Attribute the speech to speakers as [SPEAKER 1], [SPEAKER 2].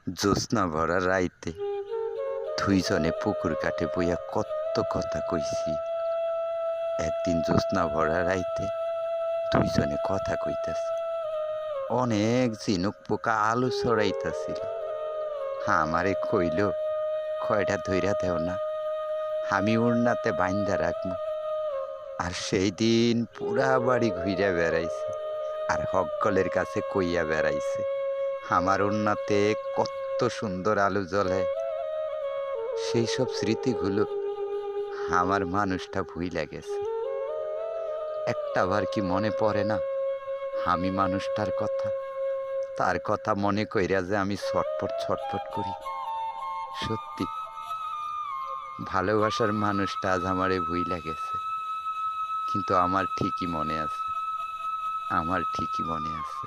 [SPEAKER 1] জ্যোৎস্না ভরা রাইতে দুইজনে পুকুর কাটে বইয়া কত কথা কইছি। একদিন জ্যোৎস্না ভরা রাইতে দুইজনে কথা কইতাছি। অনেক ঝিনুক পোকা আলু ছড়াইতাছিল। আমারে কইল, কয়টা ধইরা দেও না, আমি উড়নাতে বাইন্দা রাখবো। আর সেই দিন পুরা বাড়ি ঘুইরা বেড়াইছে আর হকগলের কাছে কইয়া বেড়াইছে আমার উড়নাতে কত সুন্দর আলু জ্বলে। সেই সব স্মৃতিগুলো আমার মানুষটা ভুইলা গেছে। একটাবার কি মনে পড়ে না আমি মানুষটার কথা, তার কথা মনে কইরা যে আমি ছটফট ছটফট করি। সত্যি ভালোবাসার মানুষটা আজ আমারে ভুইলা গেছে, কিন্তু আমার ঠিকই মনে আছে, আমার ঠিকই মনে আছে।